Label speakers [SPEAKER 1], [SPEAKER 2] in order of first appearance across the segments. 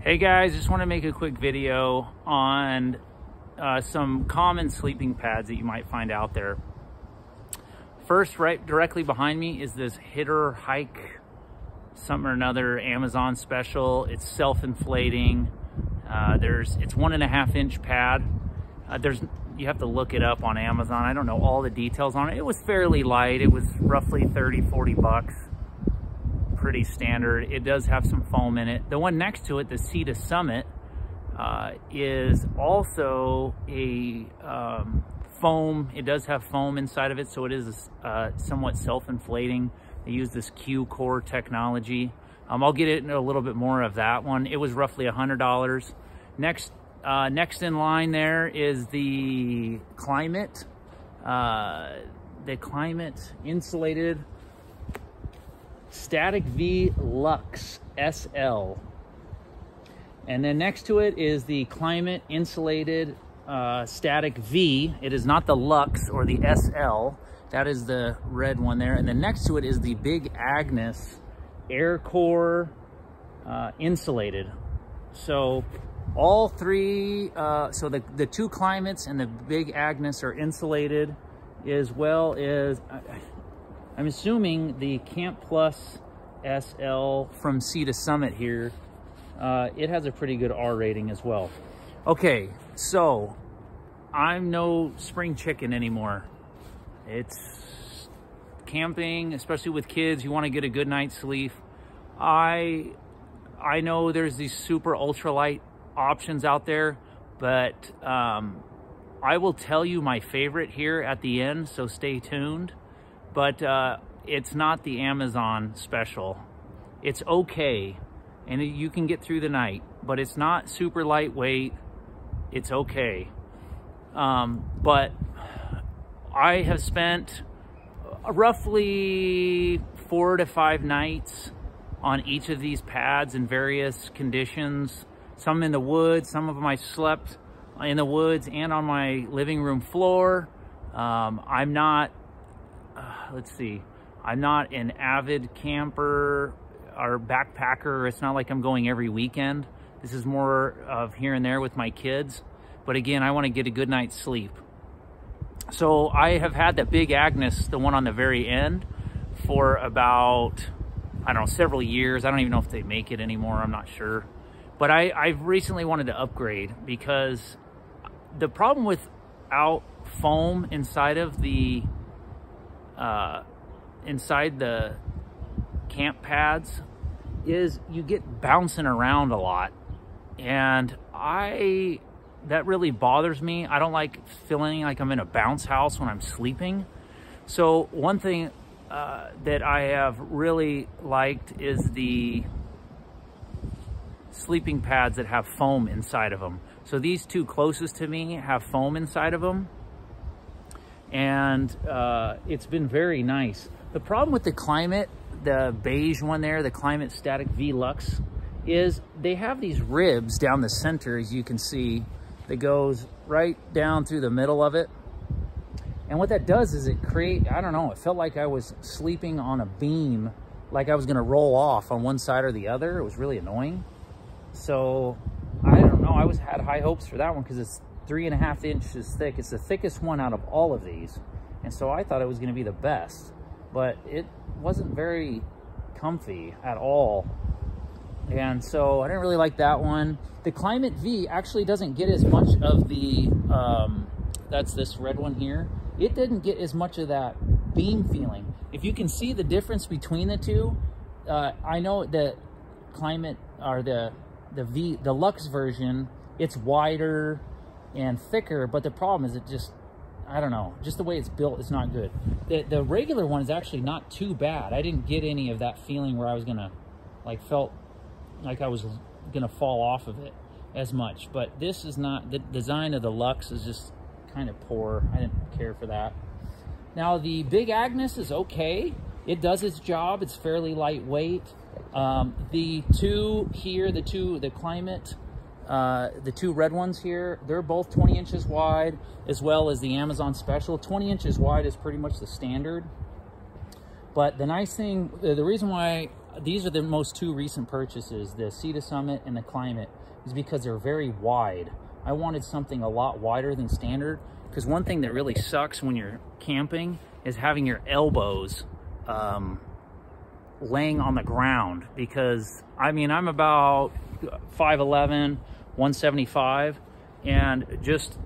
[SPEAKER 1] Hey guys, just want to make a quick video on some common sleeping pads that you might find out there. First, right directly behind me is this Hitter Hike something or another Amazon special. It's self-inflating. It's 1.5 inch pad. You have to look it up on Amazon. I don't know all the details on it. It was fairly light. It was roughly 30-40 bucks. Pretty standard. It does have some foam in it. The one next to it, the Summit, is also a foam. It does have foam inside of it, so it is somewhat self-inflating. They use this Q-core technology. I'll get into a little bit more of that one. It was roughly $100. Next in line there is the Klymit. The Klymit insulated Static V Luxe SL. And then next to it is the Klymit insulated Static V. It is not the Luxe or the SL. That is the red one there. And then next to it is the Big Agnes Air Core insulated. So all three, so the two Klymits and the Big Agnes are insulated, as well as I'm assuming the Camp Plus SL from Summit here, it has a pretty good R rating as well. Okay, so I'm no spring chicken anymore. It's camping, especially with kids. You want to get a good night's sleep. I know there's these super ultralight options out there, but I will tell you my favorite here at the end, so stay tuned. But it's not the Amazon special. It's okay, and you can get through the night, but it's not super lightweight. It's okay. But I have spent roughly 4 to 5 nights on each of these pads in various conditions. Some in the woods, some of them I slept in the woods and on my living room floor. I'm not I'm not an avid camper or backpacker. It's not like I'm going every weekend. This is more of here and there with my kids. But again, I want to get a good night's sleep. So I have had the Big Agnes, the one on the very end, for about, I don't know, several years. I don't even know if they make it anymore. I'm not sure. But I've recently wanted to upgrade, because the problem without foam inside of the camp pads is you get bouncing around a lot, and that really bothers me. I don't like feeling like I'm in a bounce house when I'm sleeping. So one thing that I have really liked is the sleeping pads that have foam inside of them. So these two closest to me have foam inside of them, and it's been very nice. The problem with the Klymit, the beige one there, the Klymit Static V Luxe, is they have these ribs down the center, as you can see, that goes right down through the middle of it. And what that does is it I don't know, it felt like I was sleeping on a beam, like I was gonna roll off on one side or the other. It was really annoying. So I don't know, I had high hopes for that one, because it's 3.5 inches thick. It's the thickest one out of all of these. And so I thought it was gonna be the best, but it wasn't very comfy at all. And so I didn't really like that one. The Klymit V actually doesn't get as much of the, that's this red one here. It didn't get as much of that beam feeling. If you can see the difference between the two, I know that Klymit, or the Luxe version, it's wider and thicker, but the problem is I don't know, just the way it's built is not good. The regular one is actually not too bad. I didn't get any of that feeling where I was gonna, felt like I was gonna fall off of it as much. But this is not, the design of the Luxe is just kind of poor. I didn't care for that. Now the Big Agnes is okay. It does its job. It's fairly lightweight. The two here, the Klymit, the two red ones here, they're both 20 inches wide, as well as the Amazon special. 20 inches wide is pretty much the standard. But the nice thing, the reason why these are the most two recent purchases, the Sea Summit and the Klymit, is because they're very wide. I wanted something a lot wider than standard, because one thing that really sucks when you're camping is having your elbows laying on the ground, because I mean, I'm about 5'11", 175, and just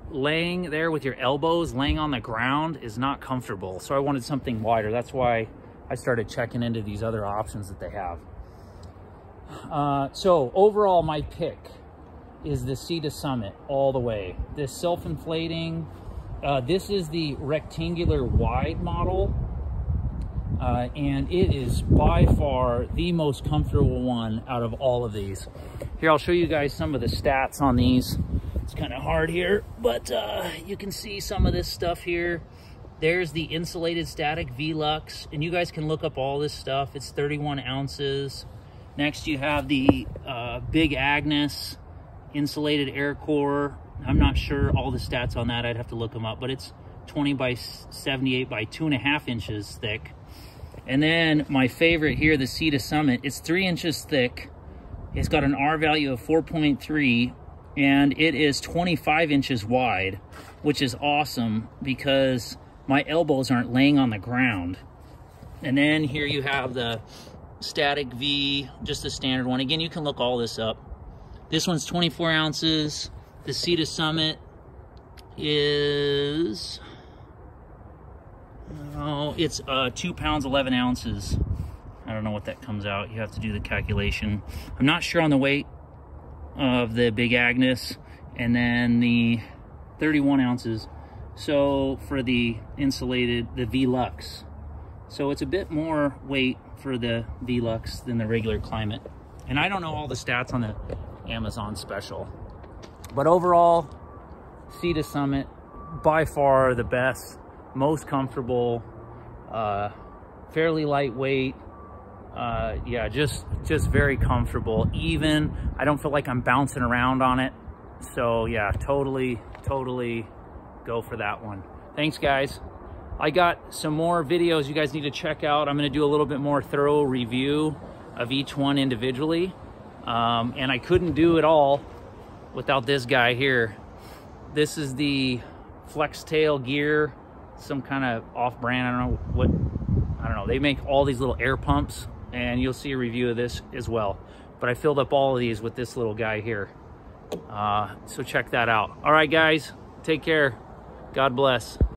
[SPEAKER 1] laying there with your elbows laying on the ground is not comfortable. So I wanted something wider. That's why I started checking into these other options that they have. So overall, my pick is the Sea Summit all the way. This self-inflating, this is the rectangular wide model, and it is by far the most comfortable one out of all of these. Here, I'll show you guys some of the stats on these. It's kind of hard here, but you can see some of this stuff here. There's the insulated static V-Lux, and you guys can look up all this stuff. It's 31 ounces. Next, you have the big Agnes insulated air core. I'm not sure all the stats on that. I'd have to look them up, but it's 20 by 78 by 2.5 inches thick. And then my favorite here, the Sea Summit, it's 3 inches thick. It's got an R value of 4.3, and it is 25 inches wide, which is awesome because my elbows aren't laying on the ground. And then here you have the static V, just the standard one. Again, you can look all this up. This one's 24 ounces. The Sea Summit is, oh, it's 2 pounds, 11 ounces. I don't know what that comes out. You have to do the calculation. I'm not sure on the weight of the big Agnes, and then the 31 ounces. So for the insulated, the V-Lux. So it's a bit more weight for the V-Lux than the regular Klymit. And I don't know all the stats on the Amazon special. But overall, Sea Summit, by far the best, most comfortable, fairly lightweight. Yeah, just very comfortable. Even, I don't feel like I'm bouncing around on it. So yeah, totally go for that one. Thanks, guys. I got some more videos you guys need to check out. I'm gonna do a little bit more thorough review of each one individually. And I couldn't do it all without this guy here. This is the Flex Tail gear, some kind of off-brand, I don't know what, I don't know. They make all these little air pumps, and you'll see a review of this as well. But I filled up all of these with this little guy here. So check that out. All right, guys, take care. God bless.